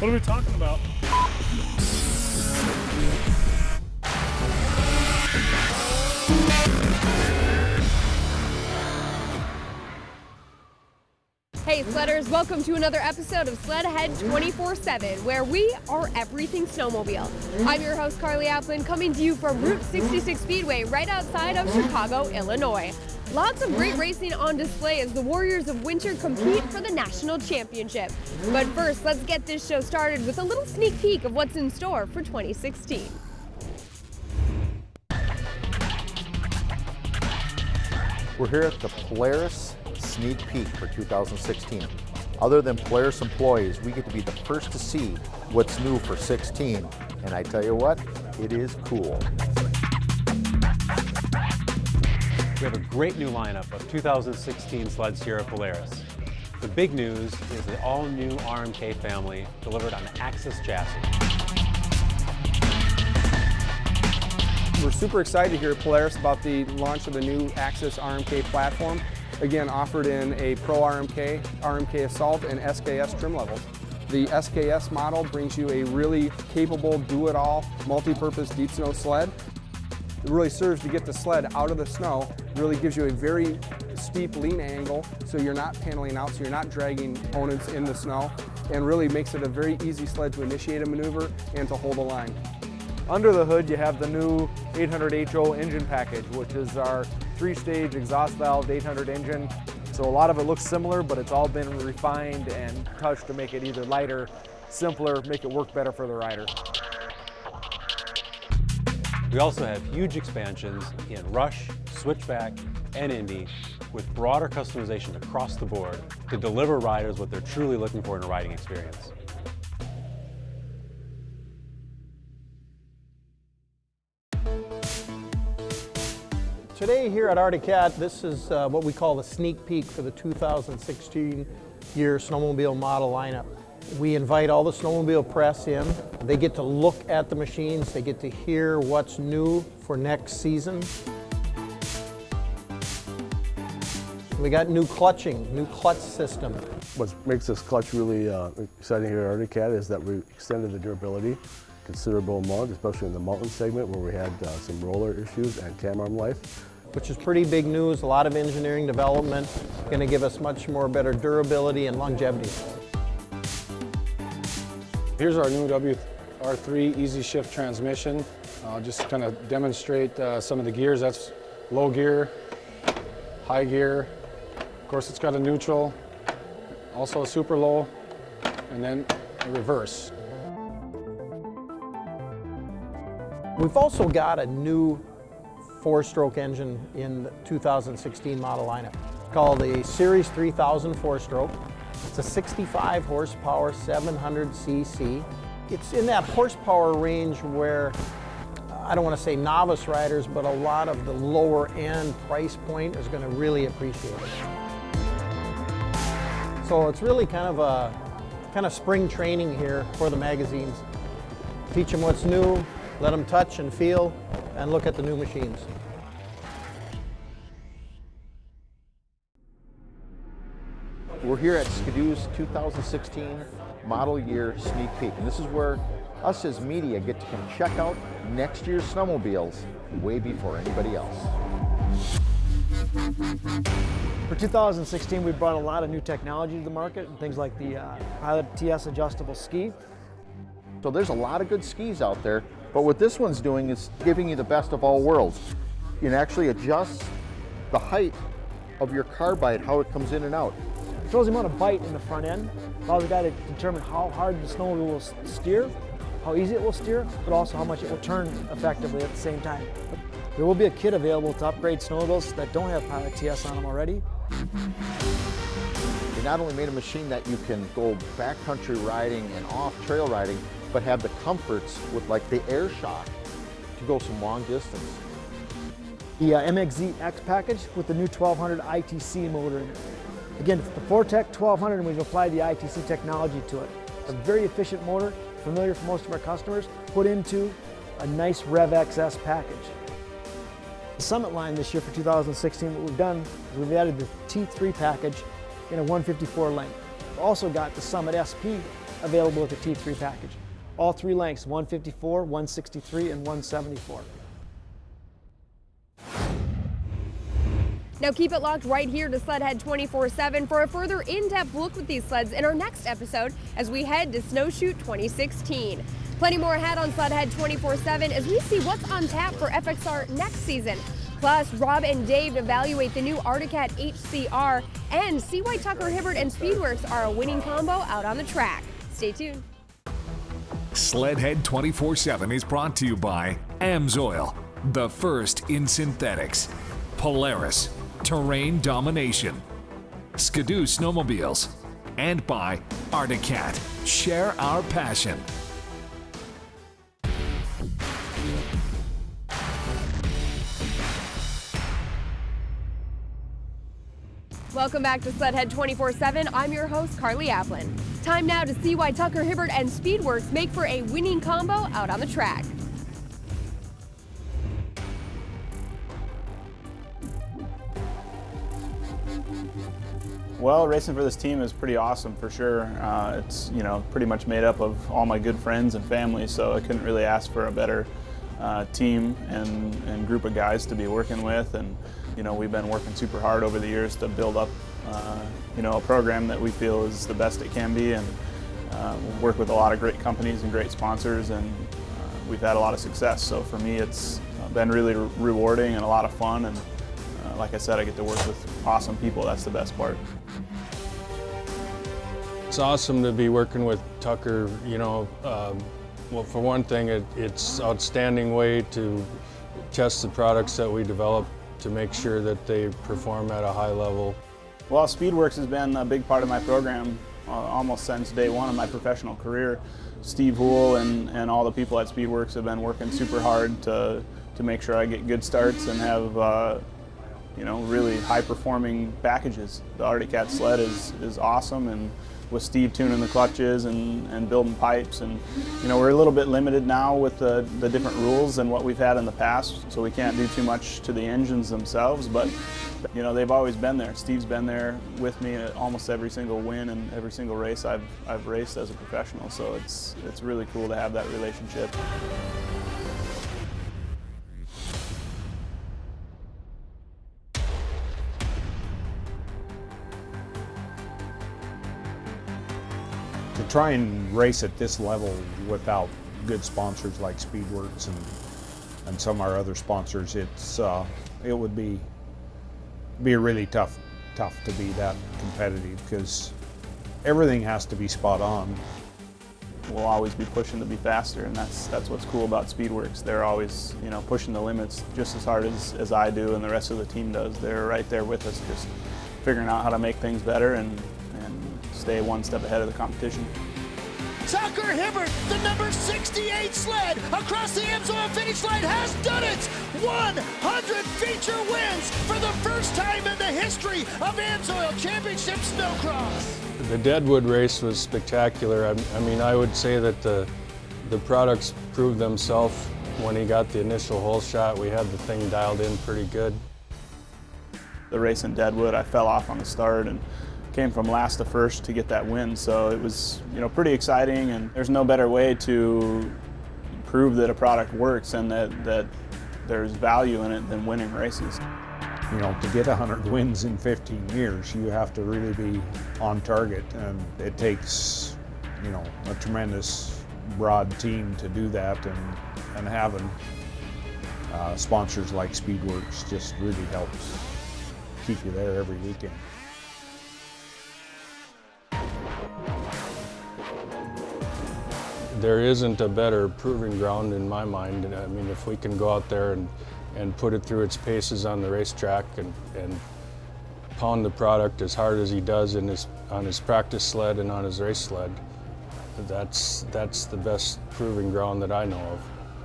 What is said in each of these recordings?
What are we talking about? Hey Sledders, welcome to another episode of SLEDHEAD 24/7, where we are everything snowmobile. I'm your host, Carly Applin, coming to you from Route 66 Speedway right outside of Chicago, Illinois. Lots of great racing on display as the Warriors of Winter compete for the national championship. But first, let's get this show started with a little sneak peek of what's in store for 2016. We're here at the Polaris Sneak Peek for 2016. Other than Polaris employees, we get to be the first to see what's new for 16. And I tell you what, it is cool. We have a great new lineup of 2016 sleds here at Polaris. The big news is the all-new RMK family delivered on the Axis chassis. We're super excited here at Polaris about the launch of the new Axis RMK platform. Again, offered in a Pro RMK, RMK Assault, and SKS trim levels. The SKS model brings you a really capable, do-it-all, multi-purpose deep snow sled. It really serves to get the sled out of the snow, really gives you a very steep lean angle so you're not paneling out, so you're not dragging opponents in the snow, and really makes it a very easy sled to initiate a maneuver and to hold a line. Under the hood, you have the new 800HO engine package, which is our 3-stage exhaust valve 800 engine. So a lot of it looks similar, but it's all been refined and touched to make it either lighter, simpler, make it work better for the rider. We also have huge expansions in Rush, Switchback, and Indy with broader customization across the board to deliver riders what they're truly looking for in a riding experience. Today here at Arctic, this is what we call the sneak peek for the 2016 year snowmobile model lineup. We invite all the snowmobile press in. They get to look at the machines. They get to hear what's new for next season. We got new clutching, new clutch system. What makes this clutch really exciting here at Arctic is that we extended the durability a considerable amount, especially in the mountain segment where we had some roller issues and cam arm life. Which is pretty big news. A lot of engineering development, going to give us much more better durability and longevity. Here's our new WR3 Easy Shift transmission. I'll just kind of demonstrate some of the gears. That's low gear, high gear. Of course, it's got a neutral, also a super low, and then a reverse. We've also got a new 4-stroke engine in the 2016 model lineup called the Series 3000 4-stroke. It's a 65 horsepower, 700 cc. It's in that horsepower range where, I don't want to say novice riders, but a lot of the lower end price point is going to really appreciate it. So it's really kind of spring training here for the magazines. Teach them what's new, let them touch and feel, and look at the new machines. We're here at Skidoo's 2016 model year sneak peek. And this is where us as media get to come check out next year's snowmobiles way before anybody else. For 2016, we brought a lot of new technology to the market, things like the Pilot TS adjustable ski. So there's a lot of good skis out there, but what this one's doing is giving you the best of all worlds. You can actually adjust the height of your carbide, how it comes in and out. It controls the amount of bite in the front end, allows the guy to determine how hard the snowmobile will steer, how easy it will steer, but also how much it will turn effectively at the same time. There will be a kit available to upgrade snowmobiles that don't have Pilot TS on them already. They not only made a machine that you can go backcountry riding and off-trail riding, but have the comforts with like the air shock to go some long distance. The MXZ X package with the new 1200 ITC motor in it. Again, it's the Fortec 1200 and we've applied the ITC technology to it. It's a very efficient motor, familiar for most of our customers, put into a nice Rev XS package. The Summit line this year for 2016, what we've done is we've added the T3 package in a 154 length. We've also got the Summit SP available with the T3 package. All 3 lengths, 154, 163, and 174. Now keep it locked right here to SLEDHEAD 24/7 for a further in-depth look with these sleds in our next episode as we head to Snowshoot 2016. Plenty more ahead on SLEDHEAD 24/7 as we see what's on tap for FXR next season. Plus, Rob and Dave evaluate the new Arctic HCR and see why Tucker Hibbert and Speedworks are a winning combo out on the track. Stay tuned. SLEDHEAD 24/7 is brought to you by AMSOIL, the first in synthetics, Polaris, Terrain Domination, Skidoo Snowmobiles, and by Arctic, share our passion. Welcome back to SLEDHEAD 24/7. I'm your host, Carly Applin. Time now to see why Tucker Hibbert and Speedworks make for a winning combo out on the track. Well, racing for this team is pretty awesome for sure. It's pretty much made up of all my good friends and family, so I couldn't really ask for a better team and group of guys to be working with. And we've been working super hard over the years to build up a program that we feel is the best it can be, and work with a lot of great companies and great sponsors, and we've had a lot of success. So for me, it's been really rewarding and a lot of fun, and like I said, I get to work with awesome people. That's the best part. It's awesome to be working with Tucker. Well, for one thing, it's outstanding way to test the products that we develop to make sure that they perform at a high level. Well, Speedworks has been a big part of my program almost since day one of my professional career. Steve Hoole and all the people at Speedworks have been working super hard to make sure I get good starts and have really high-performing packages. The Arctic sled is awesome, and with Steve tuning the clutches and building pipes, and we're a little bit limited now with the different rules than what we've had in the past, so we can't do too much to the engines themselves, but they've always been there. Steve's been there with me at almost every single win and every single race I've raced as a professional, so it's really cool to have that relationship. To try and race at this level without good sponsors like Speedworks and some of our other sponsors, it would be really tough to be that competitive, because everything has to be spot on. We'll always be pushing to be faster, and that's what's cool about Speedworks. They're always pushing the limits just as hard as I do and the rest of the team does. They're right there with us, just figuring out how to make things better and stay one step ahead of the competition. Tucker Hibbert, the number 68 sled across the AMSOIL finish line, has done it! 100 feature wins for the first time in the history of AMSOIL Championship Snowcross. The Deadwood race was spectacular. I mean, I would say that the products proved themselves when he got the initial hole shot. We had the thing dialed in pretty good. The race in Deadwood, I fell off on the start and came from last to first to get that win, so it was pretty exciting, and there's no better way to prove that a product works and that there's value in it than winning races. To get 100 wins in 15 years, you have to really be on target, and it takes a tremendous broad team to do that, and having sponsors like Speedworks just really helps keep you there every weekend. There isn't a better proving ground in my mind. I mean, if we can go out there and put it through its paces on the racetrack and pound the product as hard as he does on his practice sled and on his race sled, that's the best proving ground that I know of.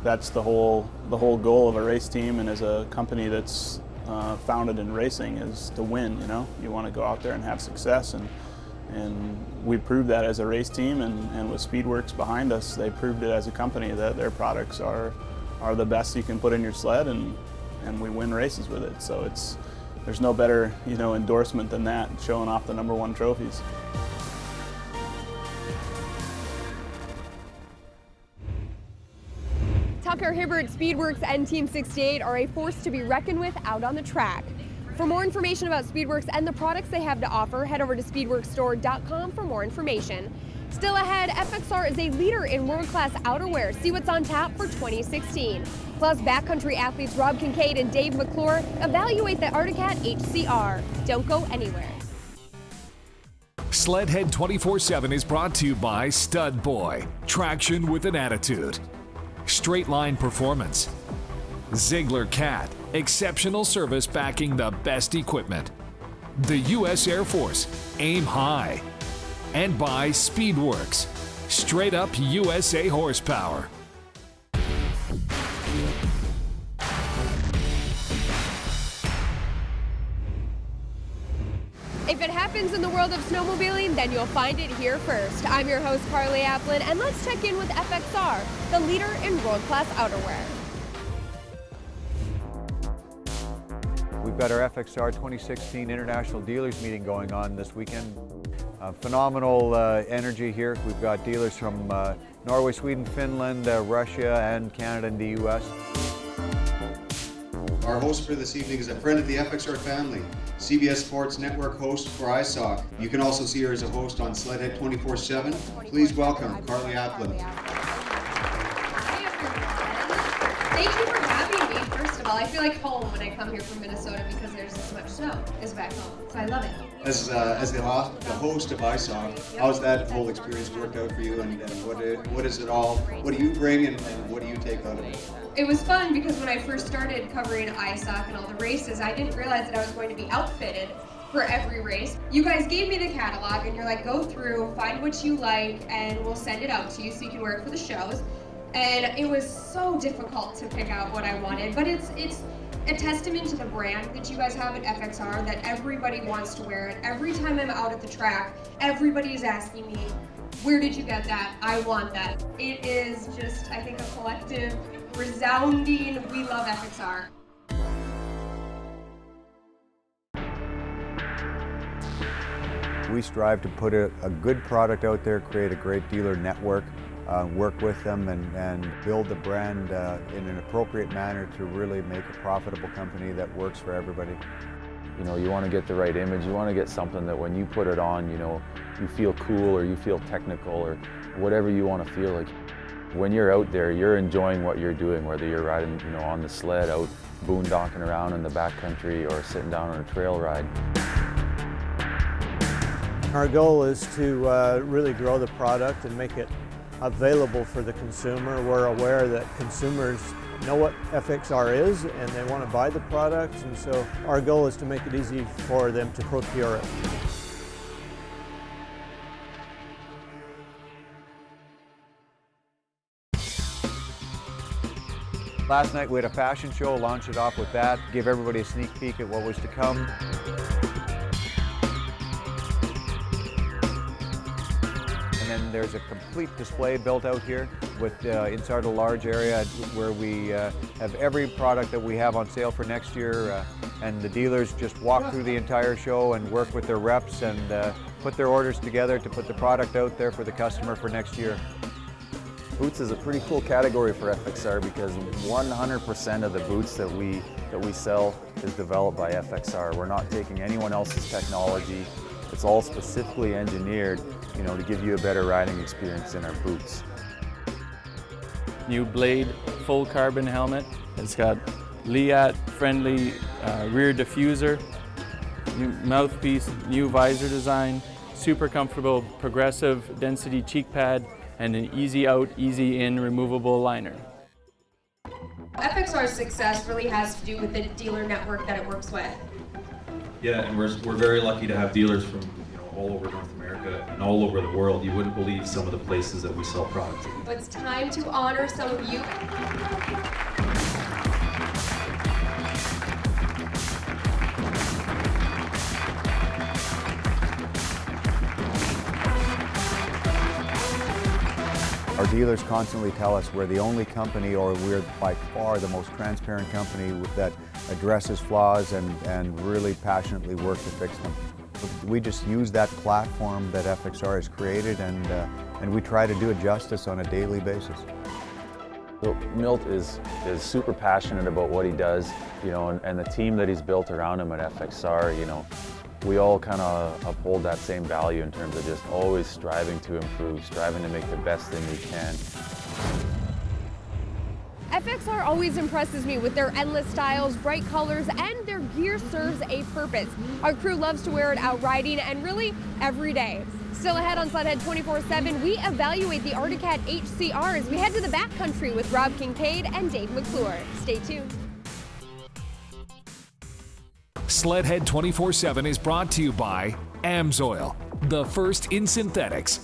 That's the whole goal of a race team, and as a company that's founded in racing, is to win. You want to go out there and have success, and we proved that as a race team, and with Speedworks behind us, they proved it as a company that their products are the best you can put in your sled, and we win races with it. So there's no better endorsement than that, showing off the #1 trophies. Tucker, Hibbert, Speedworks, and Team 68 are a force to be reckoned with out on the track. For more information about Speedworks and the products they have to offer, head over to speedworksstore.com for more information. Still ahead, FXR is a leader in world-class outerwear. See what's on tap for 2016. Plus, backcountry athletes Rob Kincaid and Dave McClure evaluate the Arctic Cat HCR. Don't go anywhere. SLEDHEAD 24/7 is brought to you by Stud Boy, traction with an attitude. Straight Line Performance. Ziegler Cat, exceptional service backing the best equipment. The U.S. Air Force, aim high. And by Speedworks, straight up USA horsepower. If it happens in the world of snowmobiling, then you'll find it here first. I'm your host, Carly Applin, and let's check in with FXR, the leader in world-class outerwear. We've got our FXR 2016 International Dealers Meeting going on this weekend. Phenomenal energy here. We've got dealers from Norway, Sweden, Finland, Russia, and Canada and the U.S. Our host for this evening is a friend of the FXR family, CBS Sports Network host for ISOC. You can also see her as a host on SLEDHEAD 24/7. Please welcome Carly Applin. Thank you for having me, first of all. I feel like home when I come here from Minnesota because there's this much snow is back home, so I love it. As the host of ISOC, how's that whole experience worked out for you, and what is it all? What do you bring and what do you take out of it? It was fun because when I first started covering ISOC and all the races, I didn't realize that I was going to be outfitted for every race. You guys gave me the catalog and you're like, go through, find what you like, and we'll send it out to you so you can wear it for the shows. And it was so difficult to pick out what I wanted, but it's a testament to the brand that you guys have at FXR that everybody wants to wear it. Every time I'm out at the track, everybody is asking me, where did you get that? I want that. It is just, I think, a collective, resounding, we love FXR. We strive to put a good product out there, create a great dealer network, work with them and build the brand in an appropriate manner to really make a profitable company that works for everybody. You know, you want to get the right image. You want to get something that when you put it on, you know, you feel cool or you feel technical or whatever you want to feel like. When you're out there, you're enjoying what you're doing, whether you're riding, you know, on the sled, out boondocking around in the backcountry or sitting down on a trail ride. Our goal is to really grow the product and make it available for the consumer. We're aware that consumers know what FXR is and they want to buy the product, and so our goal is to make it easy for them to procure it. Last night we had a fashion show, launched it off with that, give everybody a sneak peek at what was to come. And then there's a complete display built out here with inside a large area where we have every product that we have on sale for next year, and the dealers just walk through the entire show and work with their reps and put their orders together to put the product out there for the customer for next year. Boots is a pretty cool category for FXR because 100% of the boots that we sell is developed by FXR. We're not taking anyone else's technology. It's all specifically engineered, you know, to give you a better riding experience in our boots. New Blade full carbon helmet. It's got LEAT friendly rear diffuser, new mouthpiece, new visor design, super comfortable progressive density cheek pad, and an easy out, easy in removable liner. FXR's success really has to do with the dealer network that it works with. Yeah, and we're very lucky to have dealers from all over North America and all over the world. You wouldn't believe some of the places that we sell products. It's time to honor some of you. Our dealers constantly tell us we're the only company, or we're by far the most transparent company that addresses flaws and really passionately work to fix them. We just use that platform that FXR has created, and we try to do it justice on a daily basis. So Milt is super passionate about what he does, you know, and the team that he's built around him at FXR, you know, we all kind of uphold that same value in terms of just always striving to improve, striving to make the best thing we can. FXR always impresses me with their endless styles, bright colors, and their gear serves a purpose. Our crew loves to wear it out riding and really every day. Still ahead on SLEDHEAD 24/7, we evaluate the Arctic Cat HCR as we head to the backcountry with Rob Kincaid and Dave McClure. Stay tuned. SLEDHEAD 24/7 is brought to you by AMSOIL, the first in synthetics.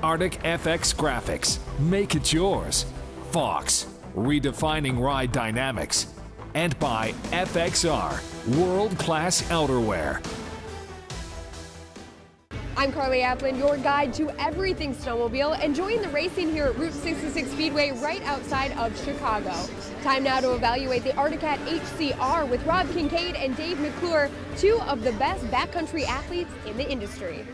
Arctic FX Graphics, make it yours. Fox, redefining ride dynamics. And by FXR, world-class outerwear. I'm Carly Applin, your guide to everything snowmobile, enjoying the racing here at Route 66 Speedway right outside of Chicago. Time now to evaluate the Arctic Cat HCR with Rob Kincaid and Dave McClure, two of the best backcountry athletes in the industry.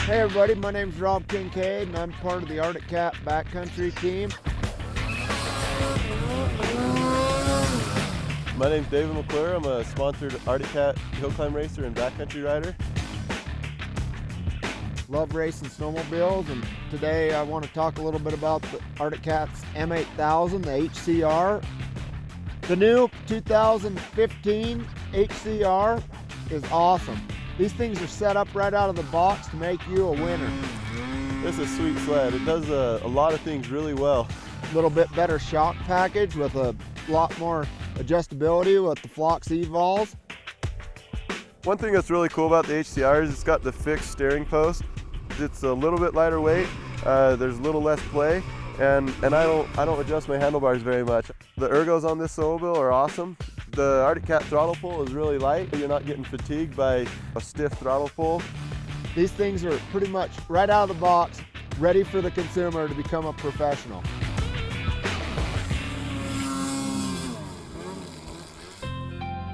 Hey everybody, my name's Rob Kincaid and I'm part of the Arctic Cat backcountry team. My name's David McClure. I'm a sponsored Arctic Cat hill climb racer and backcountry rider. Love racing snowmobiles, and today I want to talk a little bit about the Arctic Cat's M8000, the HCR. The new 2015 HCR is awesome. These things are set up right out of the box to make you a winner. This is a sweet sled. It does a lot of things really well. A little bit better shock package with a lot more adjustability with the Flox E-Vols. One thing that's really cool about the HCR is it's got the fixed steering post. It's a little bit lighter weight. There's a little less play, and I don't adjust my handlebars very much. The ergos on this snowmobile are awesome. The Arctic Cat throttle pull is really light. You're not getting fatigued by a stiff throttle pull. These things are pretty much right out of the box, ready for the consumer to become a professional.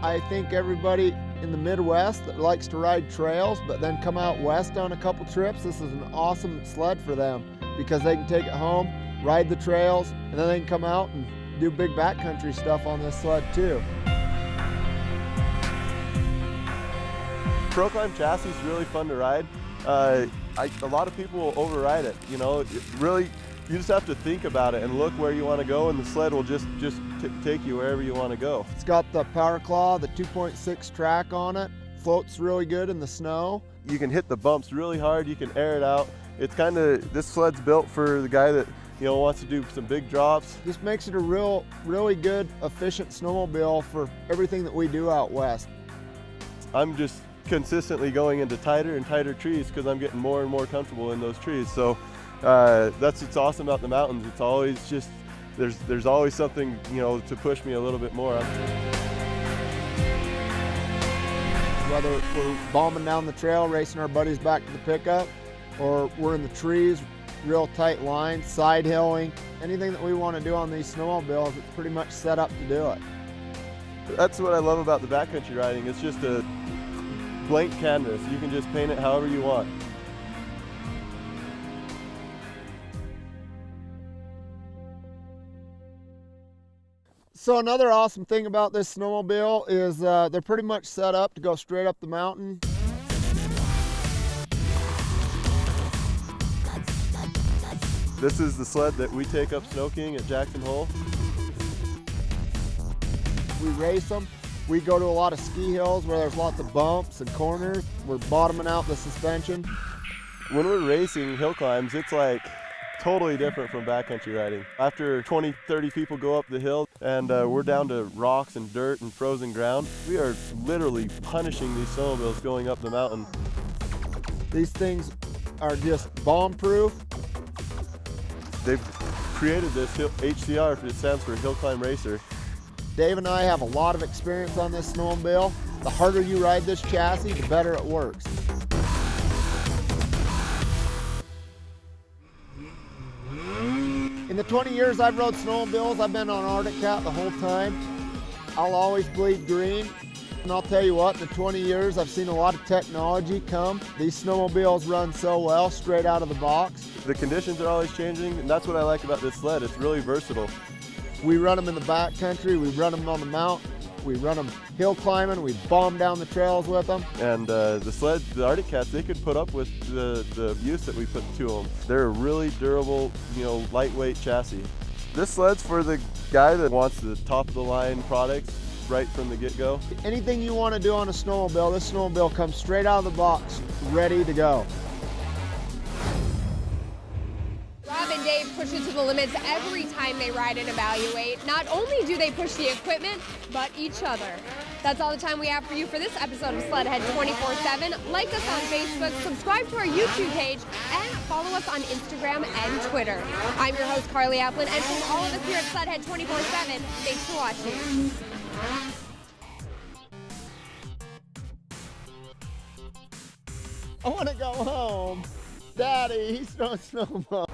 I think everybody in the Midwest that likes to ride trails but then come out west on a couple trips, this is an awesome sled for them because they can take it home, ride the trails, and then they can come out and do big backcountry stuff on this sled too. Pro Climb chassis is really fun to ride. A lot of people will override it. You know, you just have to think about it and look where you want to go, and the sled will just take you wherever you want to go. It's got the Power Claw, the 2.6 track on it. Floats really good in the snow. You can hit the bumps really hard. You can air it out. It's kind of, this sled's built for the guy that, you know, wants to do some big drops. This makes it a really good, efficient snowmobile for everything that we do out west. I'm just consistently going into tighter and tighter trees because I'm getting more and more comfortable in those trees. So that's what's awesome about the mountains. It's always just, there's always something, you know, to push me a little bit more. Whether we're bombing down the trail, racing our buddies back to the pickup, or we're in the trees, real tight lines, side hilling, anything that we want to do on these snowmobiles, it's pretty much set up to do it. That's what I love about the backcountry riding. It's just a blank canvas. You can just paint it however you want. So another awesome thing about this snowmobile is they're pretty much set up to go straight up the mountain. This is the sled that we take up Snow King at Jackson Hole. We race them. We go to a lot of ski hills where there's lots of bumps and corners. We're bottoming out the suspension. When we're racing hill climbs, it's like totally different from backcountry riding. After 20, 30 people go up the hill and we're down to rocks and dirt and frozen ground, we are literally punishing these snowmobiles going up the mountain. These things are just bomb-proof. They've created this HCR, it stands for Hill Climb Racer. Dave and I have a lot of experience on this snowmobile. The harder you ride this chassis, the better it works. In the 20 years I've rode snowmobiles, I've been on Arctic Cat the whole time. I'll always bleed green. And I'll tell you what, in the 20 years I've seen a lot of technology come. These snowmobiles run so well straight out of the box. The conditions are always changing, and that's what I like about this sled. It's really versatile. We run them in the backcountry, we run them on the mountain, we run them hill climbing, we bomb down the trails with them. And the Arctic Cats, they could put up with the abuse that we put to them. They're a really durable, lightweight chassis. This sled's for the guy that wants the top of the line products right from the get-go. Anything you want to do on a snowmobile, this snowmobile comes straight out of the box, ready to go. Rob and Dave push it to the limits every time they ride and evaluate. Not only do they push the equipment, but each other. That's all the time we have for you for this episode of SLEDHEAD 24/7. Like us on Facebook, subscribe to our YouTube page, and follow us on Instagram and Twitter. I'm your host, Carly Applin, and from all of us here at SLEDHEAD 24/7, thanks for watching. I want to go home. Daddy, he's throwing snowballs.